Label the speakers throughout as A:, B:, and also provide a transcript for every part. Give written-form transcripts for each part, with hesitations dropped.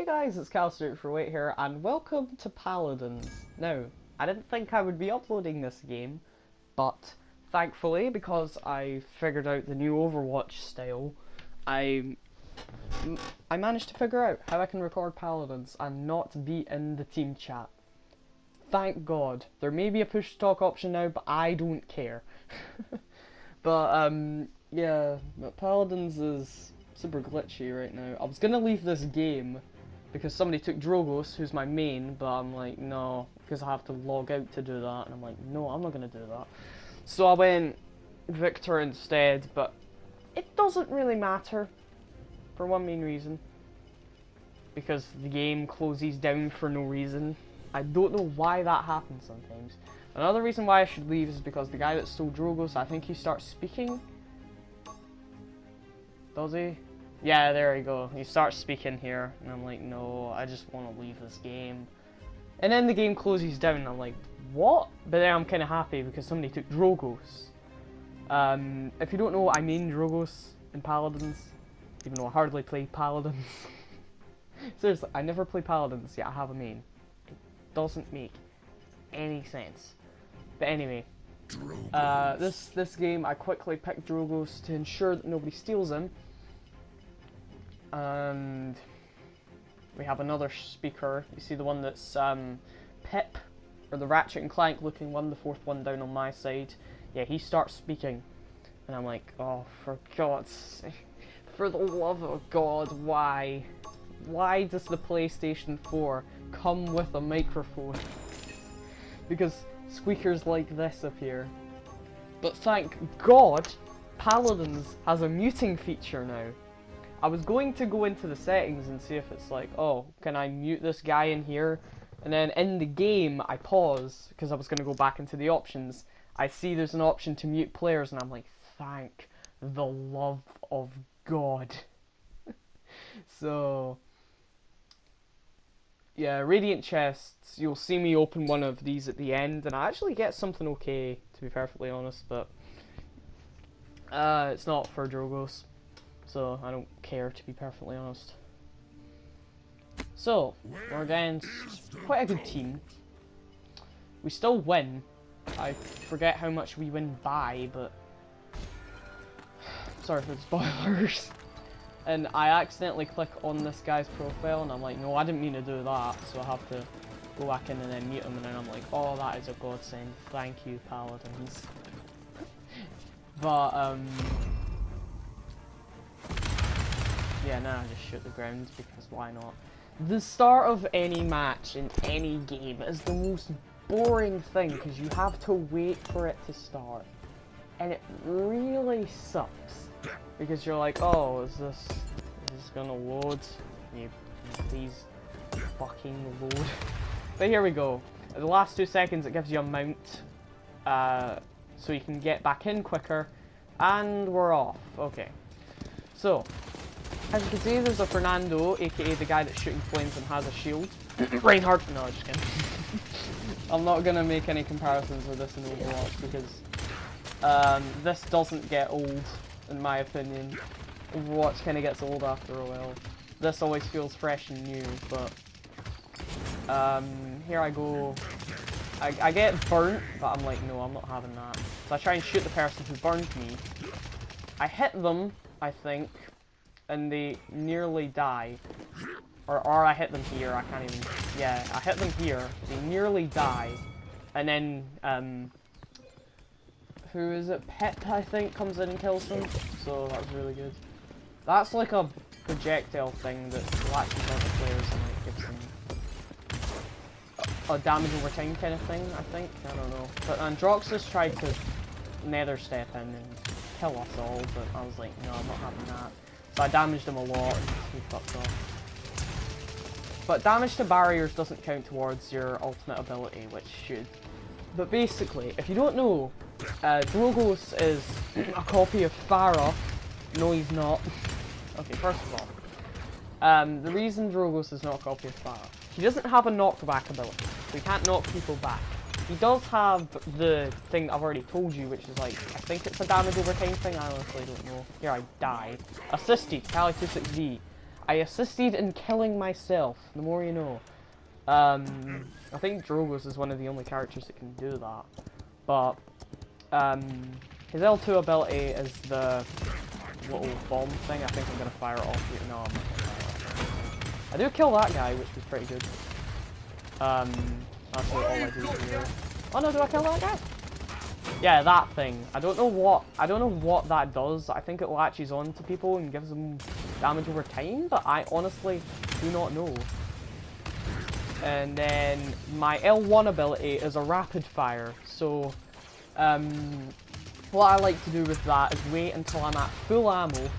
A: Hey guys, it's SHAREfactory here, and welcome to Paladins. Now, I didn't think I would be uploading this game, but thankfully, because I figured out the new Overwatch style, I managed to figure out how I can record Paladins and not be in the team chat. Thank God. There may be a push to talk option now, but I don't care. But yeah, but Paladins is super glitchy right now. I was gonna leave this game because somebody took Drogos, who's my main, but I'm like, no, because I have to log out to do that, and I'm like, no, I'm not gonna do that. So I went Victor instead, but it doesn't really matter for one main reason. Because the game closes down for no reason. I don't know why that happens sometimes. Another reason why I should leave is because the guy that stole Drogos, I think he starts speaking. Does he? Yeah, there you go. He starts speaking here, and I'm like, no, I just want to leave this game. And then the game closes down, and I'm like, what? But then I'm kind of happy because somebody took Drogos. If you don't know, I main Drogos in Paladins, even though I hardly play Paladins. Seriously, I never play Paladins, yet I have a main. It doesn't make any sense. But anyway, this game I quickly picked Drogos to ensure that nobody steals him. And we have another speaker. You see the one that's Pip, or the Ratchet and Clank looking one, the fourth one down on my side. Yeah, he starts speaking, and I'm like, oh, for God's sake, for the love of God, why? Why does the PlayStation 4 come with a microphone? Because squeakers like this appear. But thank God, Paladins has a muting feature now. I was going to go into the settings and see if it's like, oh, can I mute this guy in here? And then in the game, I pause, because I was going to go back into the options. I see there's an option to mute players, and I'm like, thank the love of God. So, yeah, Radiant Chests, you'll see me open one of these at the end, and I actually get something okay, to be perfectly honest, but it's not for Drogos. So, I don't care, to be perfectly honest. So, we're against quite a good team. We still win. I forget how much we win by, but sorry for the spoilers. And I accidentally click on this guy's profile, and I'm like, no, I didn't mean to do that, so I have to go back in and then mute him, and then I'm like, oh, that is a godsend. Thank you, Paladins. But, yeah, now I just shoot the ground, because why not? The start of any match in any game is the most boring thing, because you have to wait for it to start. And it really sucks. Because you're like, oh, is this gonna load? Can you please fucking load? But here we go. At the last 2 seconds it gives you a mount. So you can get back in quicker. And we're off. Okay. So, as you can see, there's a Fernando, aka the guy that's shooting flames and has a shield. Reinhardt! No, just kidding. I'm not gonna make any comparisons with this in Overwatch because this doesn't get old, in my opinion. Overwatch kinda gets old after a while. This always feels fresh and new, but here I go. I get burnt, but I'm like, no, I'm not having that. So I try and shoot the person who burned me. I hit them, I think, and they nearly die. Or I hit them here, I can't even... Yeah, I hit them here, they nearly die. And then, who is it? Pet, I think, comes in and kills them. So that was really good. That's like a projectile thing that latches onto players and like gives them a damage over time kind of thing, I think. I don't know. But Androxus tried to nether step in and kill us all, but I was like, no, I'm not having that. So I damaged him a lot and he fucked off. But damage to barriers doesn't count towards your ultimate ability, which should. But basically, if you don't know, Drogos is a copy of Pharah. No, he's not. Okay, first of all, the reason Drogos is not a copy of Pharah, he doesn't have a knockback ability, so he can't knock people back. He does have the thing I've already told you, which is like, I think it's a damage over time thing, I honestly don't know. Here, I died. Assisted, Cali 26D. I assisted in killing myself. The more you know. I think Drogos is one of the only characters that can do that. But his L2 ability is the little bomb thing. I think I'm gonna fire it off here. No, I'm not gonna fire it off. I do kill that guy, which was pretty good. That's all I do here. Oh no, do I kill that guy? Yeah, that thing. I don't know what that does. I think it latches on to people and gives them damage over time, but I honestly do not know. And then my L1 ability is a rapid fire. So what I like to do with that is wait until I'm at full ammo,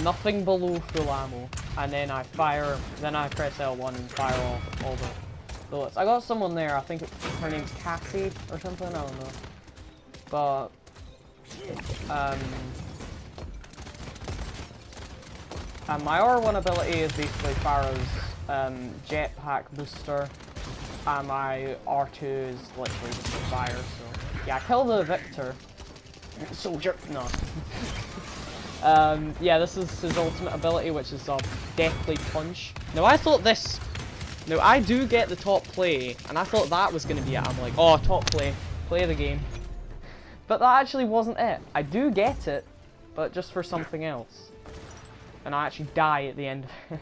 A: nothing below full ammo, and then I press L1 and fire off all the bullets. I got someone there, I think her name's Cassie or something, I don't know. But and my R1 ability is basically Pharah's jetpack booster, and my R2 is literally just a fire, so yeah, kill the Victor. Soldier! No. Yeah, this is his ultimate ability, which is a Deathly Punch. Now I thought this... Now I do get the top play, and I thought that was going to be it. I'm like, oh, top play. Play the game. But that actually wasn't it. I do get it, but just for something else. And I actually die at the end of it.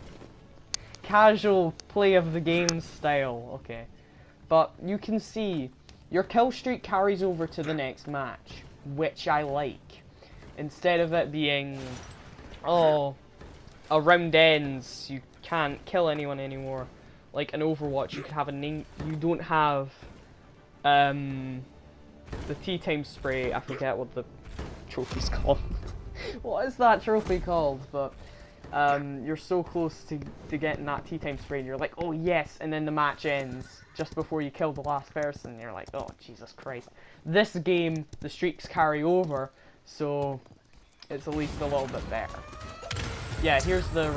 A: Casual play of the game style, okay. But you can see, your kill streak carries over to the next match, which I like. Instead of it being, oh, a round ends, you can't kill anyone anymore. Like in Overwatch, you could have a name, you don't have, the tea time spray, I forget what the trophy's called. What is that trophy called? But you're so close to getting that tea time spray and you're like, oh yes, and then the match ends just before you kill the last person and you're like, oh Jesus Christ. This game, the streaks carry over, so it's at least a little bit better. Yeah, here's the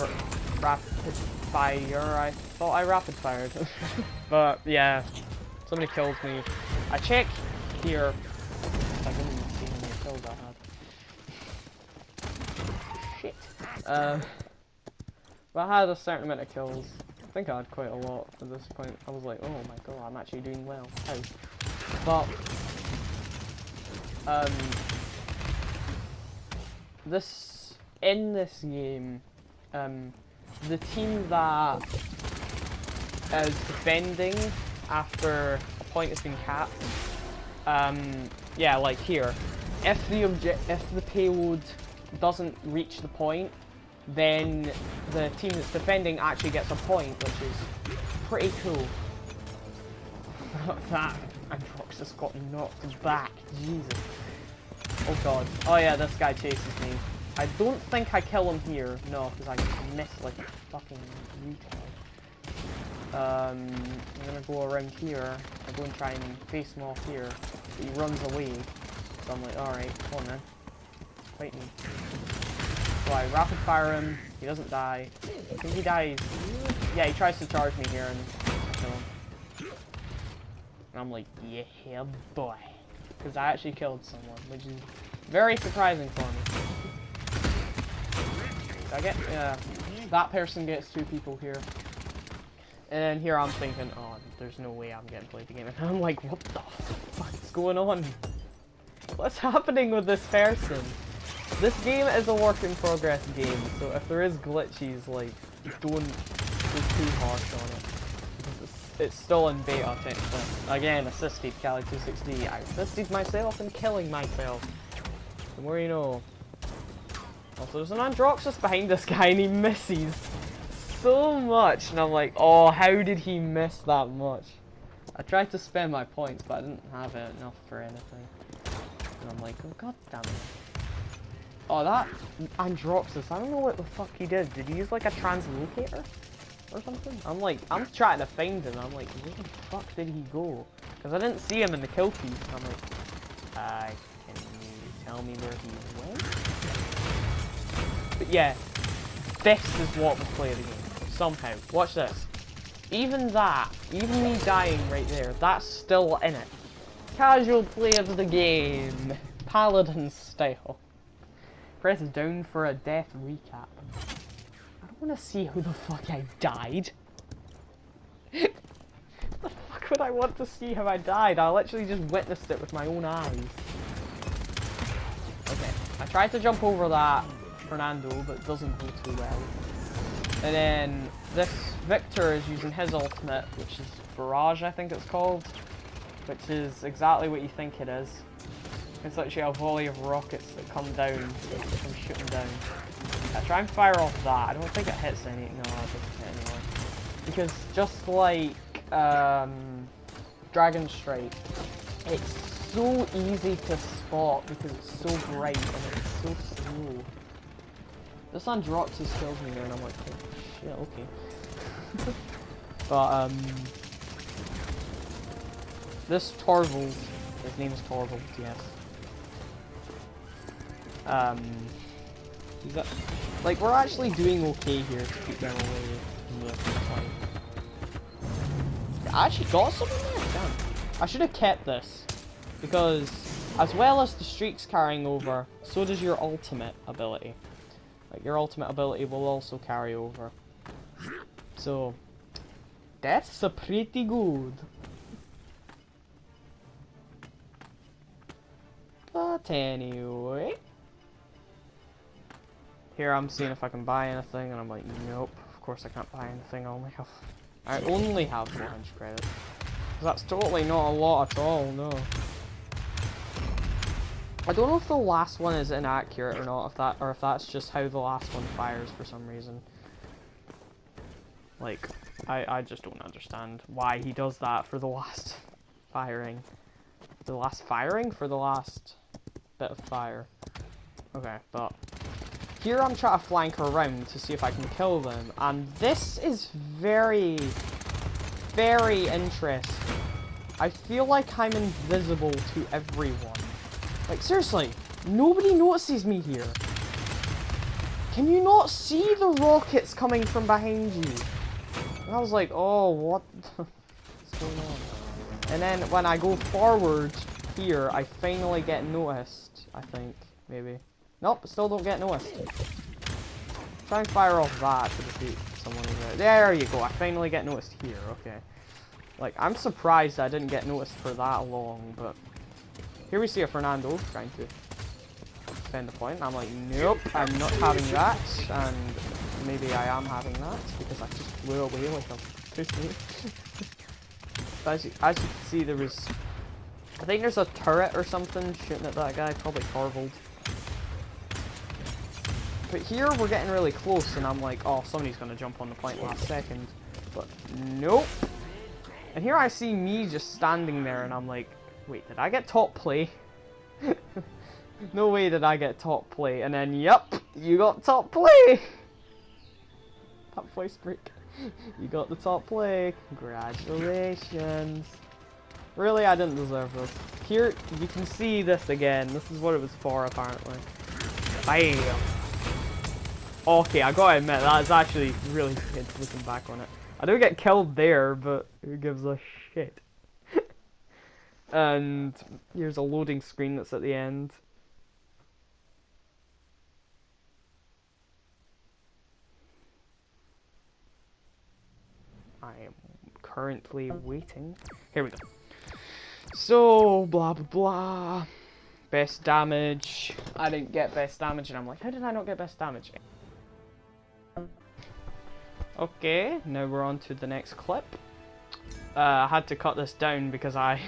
A: rapid fire. I thought I rapid fired. But yeah, somebody kills me. I check here. I didn't even see how many kills I had. Shit. But I had a certain amount of kills. I think I had quite a lot at this point. I was like, oh my god, I'm actually doing well. How? But in this game, the team that is defending after a point has been capped, yeah, like here, if the payload doesn't reach the point, then the team that's defending actually gets a point, which is pretty cool. That Androx just got knocked back, Jesus. Oh god. Oh yeah, this guy chases me. I don't think I kill him here, no, because I missed like a fucking retard. I'm gonna go around here. I go and try and face him off here. But he runs away. So I'm like, alright, come on then. Fight me. So I rapid fire him, he doesn't die. I think he dies. Yeah, he tries to charge me here and kill him. And I'm like, yeah, boy. Because I actually killed someone, which is very surprising for me. I get, that person gets 2 people here. And here I'm thinking, oh, there's no way I'm getting played the game. And I'm like, what the fuck is going on? What's happening with this person? This game is a work in progress game, so if there is glitches, like, don't go too harsh on it. It's still in beta technically. Again, assisted Cali260. I assisted myself in killing myself. The more you know. Also, there's an Androxus behind this guy and he misses so much. And I'm like, oh, how did he miss that much? I tried to spend my points, but I didn't have enough for anything. And I'm like, oh, god damn it. Oh, that Androxus, I don't know what the fuck he did. Did he use like a translocator or something? I'm like, I'm trying to find him. I'm like, where the fuck did he go? Because I didn't see him in the kill feed. I'm like, can you tell me where he went? But yeah, this is what we play the game. Somehow. Watch this. Even that, even me dying right there, that's still in it. Casual play of the game. Paladins style. Press down for a death recap. I don't wanna see who the fuck I died. The fuck would I want to see how I died? I literally just witnessed it with my own eyes. Okay, I tried to jump over that Fernando, but it doesn't go too well. And then this Victor is using his ultimate, which is Barrage, I think it's called. Which is exactly what you think it is. It's literally a volley of rockets that come down from shooting down. I try and fire off that. I don't think it hits any. No, it doesn't hit anyone. Because just like Dragon Strike, it's so easy to spot because it's so bright and it's so slow. This one drops his kills me there and I'm like, oh shit, okay. But this Torvald, his name is Torvald, yes. He's like, we're actually doing okay here to keep them away from the fight. I actually got something there, damn. I should have kept this, because as well as the streaks carrying over, so does your ultimate ability. Like, your ultimate ability will also carry over. So, that's pretty good. But anyway, here I'm seeing if I can buy anything, and I'm like, nope, of course I can't buy anything. I only have 400 credits. That's totally not a lot at all, no. I don't know if the last one is inaccurate or not, if that's just how the last one fires for some reason. Like, I just don't understand why he does that for the last firing. The last firing for the last bit of fire. Okay, but here I'm trying to flank around to see if I can kill them, and this is very, very interesting. I feel like I'm invisible to everyone. Like, seriously, nobody notices me here. Can you not see the rockets coming from behind you? And I was like, oh, what's going on? And then when I go forward here, I finally get noticed, I think, maybe. Nope, still don't get noticed. Try and fire off that to defeat someone over there. There you go, I finally get noticed here, okay. Like, I'm surprised I didn't get noticed for that long, but... Here we see a Fernando trying to defend the point, and I'm like, nope, I'm not having that, and maybe I am having that, because I just flew away like a pussy. As you can see, there was... I think there's a turret or something shooting at that guy, probably Torvald. But here we're getting really close, and I'm like, oh, somebody's going to jump on the point last second. But nope. And here I see me just standing there, and I'm like, wait, did I get top play? No way did I get top play. And then, yep, you got top play. Top play streak. You got the top play. Congratulations. Really, I didn't deserve this. Here, you can see this again. This is what it was for, apparently. Bam. Okay, I gotta admit, that's actually really good looking back on it. I do get killed there, but who gives a shit? And here's a loading screen that's at the end. I am currently waiting. Here we go. So, blah blah blah. Best damage. I didn't get best damage, and I'm like, how did I not get best damage? Okay, now we're on to the next clip. I had to cut this down because I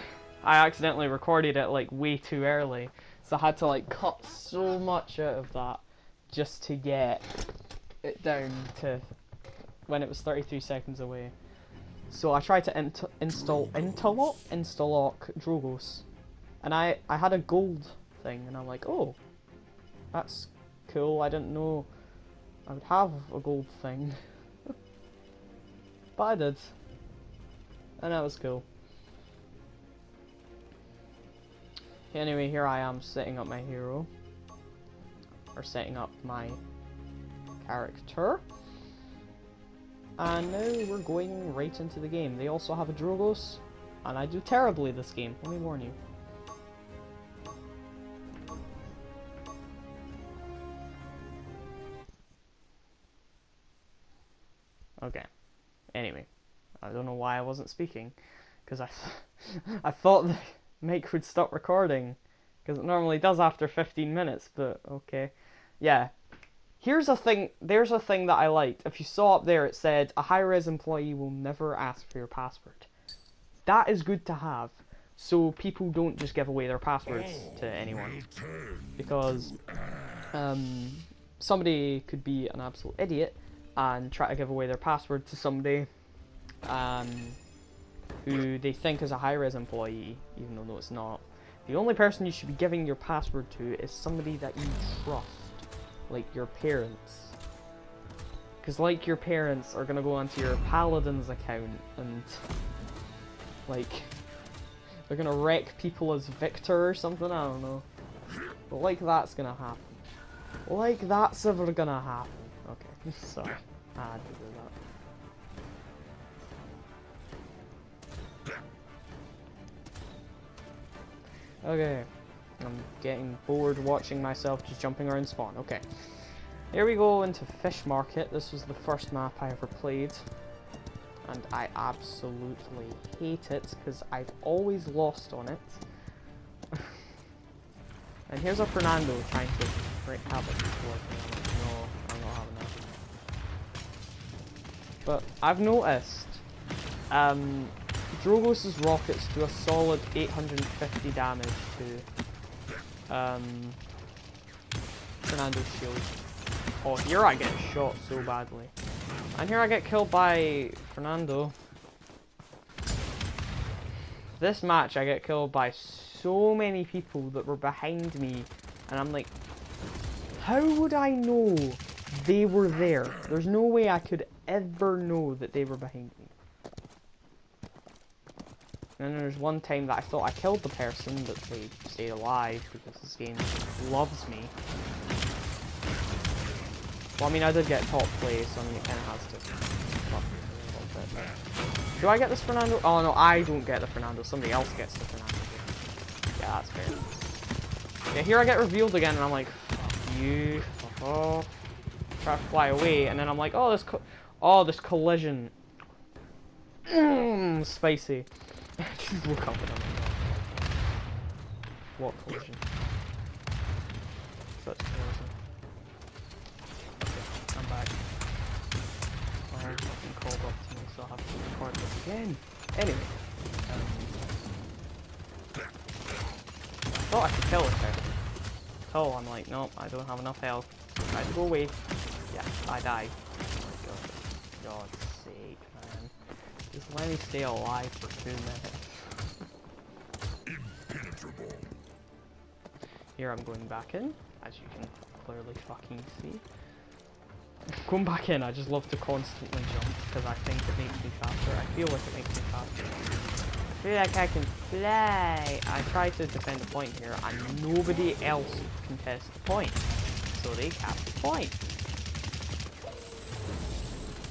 A: accidentally recorded it like way too early. So I had to like cut so much out of that just to get it down to when it was 33 seconds away. So I tried to install Drogos, and I had a gold thing, and I'm like, oh, that's cool. I didn't know I would have a gold thing, but I did, and that was cool. Anyway, here I am setting up my hero, or setting up my character. And now we're going right into the game. They also have a Drogos, and I do terribly this game, let me warn you. Okay. Anyway, I don't know why I wasn't speaking, because I thought the mic would stop recording, because it normally does after 15 minutes, but okay. Yeah. There's a thing that I liked. If you saw up there, it said, a high-res employee will never ask for your password. That is good to have, so people don't just give away their passwords to anyone. Because, somebody could be an absolute idiot and try to give away their password to somebody who they think is a high-res employee, even though no, it's not. The only person you should be giving your password to is somebody that you trust, like your parents. Because like your parents are gonna go onto your Paladins account and like they're gonna wreck people as Victor or something, I don't know. But like that's gonna happen. Like that's ever gonna happen. Okay, sorry. I had to do that. Okay. I'm getting bored watching myself just jumping around spawn. Okay. Here we go into Fish Market. This was the first map I ever played. And I absolutely hate it because I've always lost on it. And here's a Fernando trying to break habit before no, I'm not having that. But I've noticed Drogos' rockets do a solid 850 damage to Fernando's shield. Oh, here I get shot so badly. And here I get killed by Fernando. This match I get killed by so many people that were behind me. And I'm like, how would I know they were there? There's no way I could ever know that they were behind me. And then there's one time that I thought I killed the person, but they stayed alive because this game loves me. Well, I mean, I did get top place, so I mean, it kind of has to love me a little bit. Do I get this Fernando? Oh no, I don't get the Fernando. Somebody else gets the Fernando. Yeah, that's fair. Yeah, here I get revealed again, and I'm like, fuck you. Oh. Try to fly away, and then I'm like, oh, this collision. Spicy. Just look up and I'm like, what collision? Such collision. Okay, I'm back. Oh, fucking called up to me, so I'll have to record this again. Anyway. I thought I could kill it there. So I'm like, nope, I don't have enough health. Try to go away. Yeah, I died. Oh my god. God's sake, man. Just let me stay alive for 2 minutes. Impenetrable. Here I'm going back in, as you can clearly fucking see. Going back in, I just love to constantly jump because I think it makes me faster. I feel like it makes me faster. I feel like I can fly. I try to defend the point here, and nobody else contests the point, so they cap the point.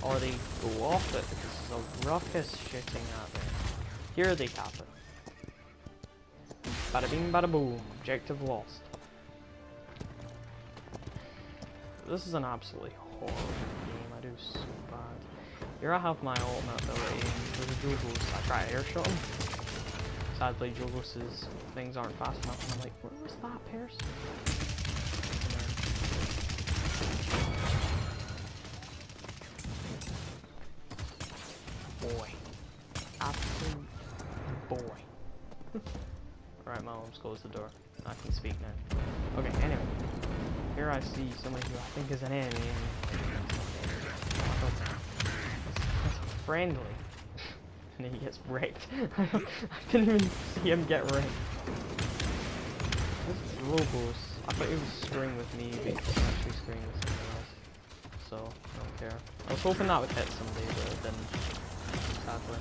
A: Or they go off it because there's a ruckus shooting at them. Here they cap it. Bada bing bada boom. Objective lost. This is an absolutely horrible game. I do so bad. Here I have my ultimate ability. There's a Jogos. I try to airshot him. Sadly, Jogos' things aren't fast enough. And I'm like, where was that person? Boy. Absolute boy. Alright, my mom's closed the door. I can speak now. Okay, anyway. Here I see somebody who I think is an enemy. That's friendly. And then he gets wrecked. I didn't even see him get wrecked. This is Lobos. I thought he was screwing with me, but he's actually screwing with somebody else. So, I don't care. I was hoping that would hit somebody, but it didn't. Sadly.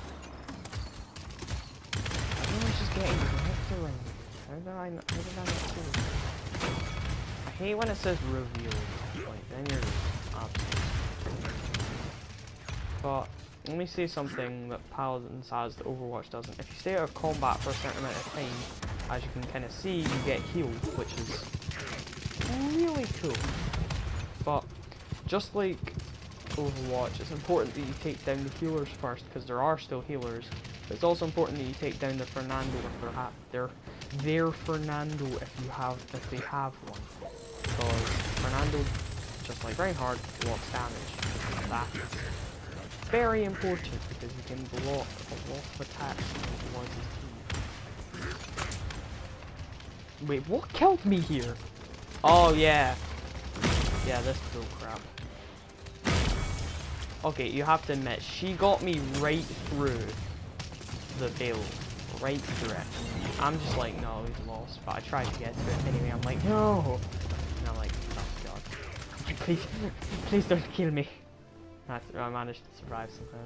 A: Everyone's just getting wrecked around. How did I not see this? I hate when it says revealed. Like, then you're absolutely. But let me say something that Paladins has that Overwatch doesn't. If you stay out of combat for a certain amount of time, as you can kind of see, you get healed, which is really cool. But just like Overwatch, it's important that you take down the healers first, because there are still healers. But it's also important that you take down the Fernando if their Fernando if they have one. Because Fernando, just like Reinhardt, blocks damage. And that is very important because you can block a lot of attacks towards his team. Wait, what killed me here? Oh yeah. Yeah, this bull crap. Okay, you have to admit, she got me right through the veil. Right through it. I'm just like, no, he's lost. But I tried to get to it anyway. I'm like, no! And I'm like, oh god. Please, please don't kill me. I managed to survive somehow.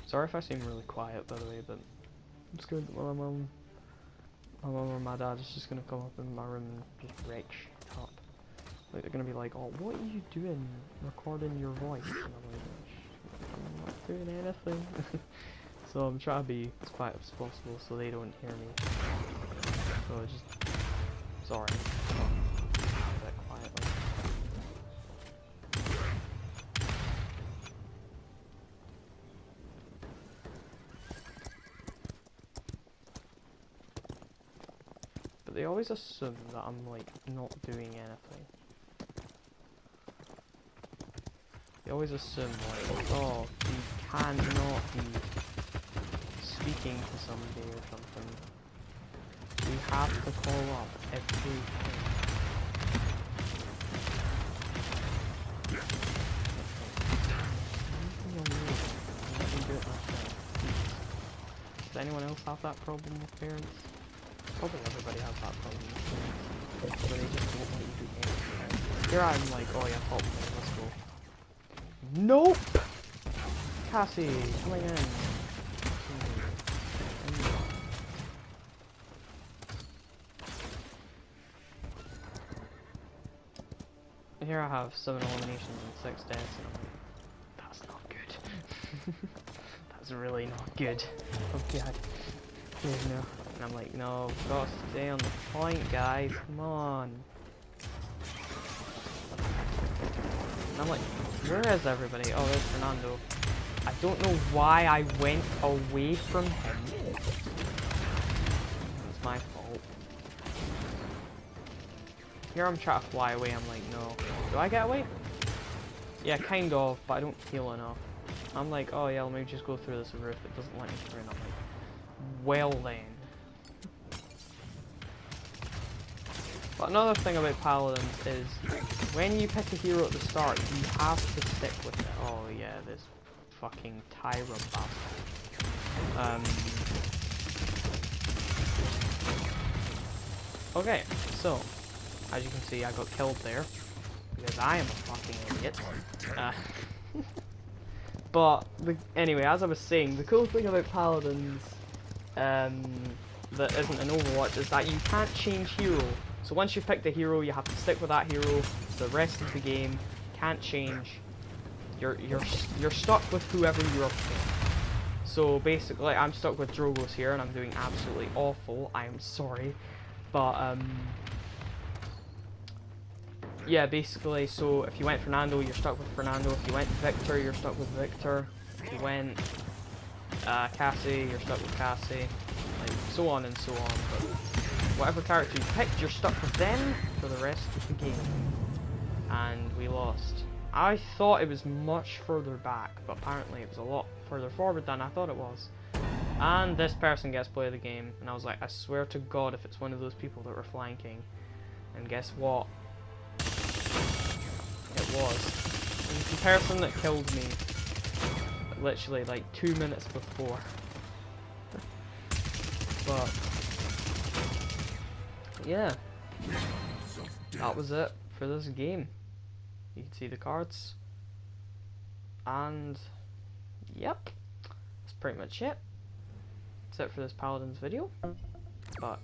A: Sorry if I seem really quiet, by the way, but I'm scared that my mum or my dad is just gonna come up in my room and just wreck shit up. Like, they're gonna be like, oh, what are you doing recording your voice? And I'm like, I'm not doing anything. So I'm trying to be as quiet as possible so they don't hear me. So just, sorry. A bit quietly. But they always assume that I'm like not doing anything. They always assume like, oh, you cannot be speaking to somebody or something. We have to call up everything. Does anyone else have that problem with parents? Probably everybody has that problem with parents. Where they just don't let you do anything. Here I'm like, oh yeah, top lane, let's go. Nope! Cassie, coming in. Here I have 7 eliminations and 6 deaths, and I'm like, that's not good. That's really not good. Oh god. Yeah, no. And I'm like, no, we've got to stay on the point, guys. Come on. And I'm like, where is everybody? Oh, there's Fernando. I don't know why I went away from him. It's my fault. Here I'm trying to fly away, I'm like, no. Do I get away? Yeah, kind of, but I don't heal enough. I'm like, oh yeah, let me just go through this roof. It doesn't let me through, and I'm like, well then. But another thing about Paladins is, when you pick a hero at the start, you have to stick with it. Oh yeah, this fucking Tyra bastard. Okay, so, as you can see, I got killed there, because I am a fucking idiot. But, anyway, as I was saying, the cool thing about Paladins, that isn't an Overwatch, is that you can't change hero. So once you've picked a hero, you have to stick with that hero. The rest of the game can't change. You're stuck with whoever you're playing. So basically, I'm stuck with Drogos here, and I'm doing absolutely awful. I am sorry, but yeah, basically. So if you went Fernando, you're stuck with Fernando. If you went Victor, you're stuck with Victor. If you went Cassie, you're stuck with Cassie. Like so on and so on. But whatever character you picked, you're stuck with them for the rest of the game. And we lost. I thought it was much further back, but apparently it was a lot further forward than I thought it was. And this person gets play of the game, and I was like, I swear to God if it's one of those people that were flanking. And guess what? It was. It was the person that killed me literally like 2 minutes before. But yeah, that was it for this game. You can see the cards, and yep, that's pretty much it. That's it for this Paladins video, but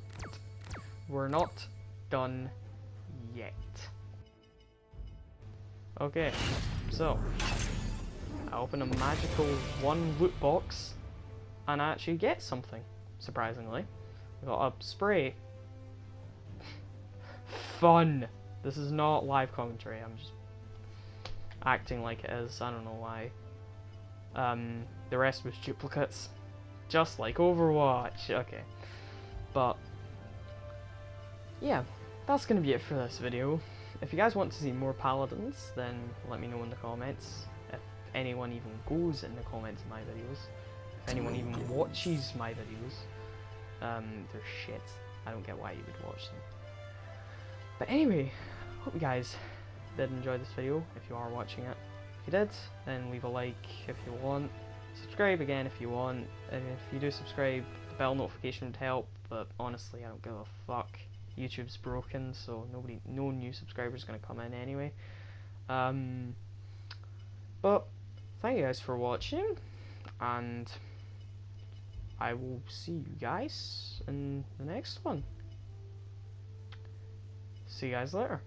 A: we're not done yet. Okay, so I open a magical 1 loot box, and I actually get something, surprisingly. I got a spray. Fun! This is not live commentary. I'm just acting like it is. I don't know why. The rest was duplicates, just like Overwatch. Okay, but yeah, that's gonna be it for this video. If you guys want to see more Paladins, then let me know in the comments. If anyone even goes in the comments of my videos, if anyone even watches my videos, they're shit. I don't get why you would watch them. But anyway, hope you guys did enjoy this video, if you are watching it. If you did, then leave a like if you want. Subscribe again if you want. And if you do subscribe, the bell notification would help, but honestly I don't give a fuck. YouTube's broken, so no new subscribers gonna come in anyway. But thank you guys for watching, and I will see you guys in the next one. See you guys later.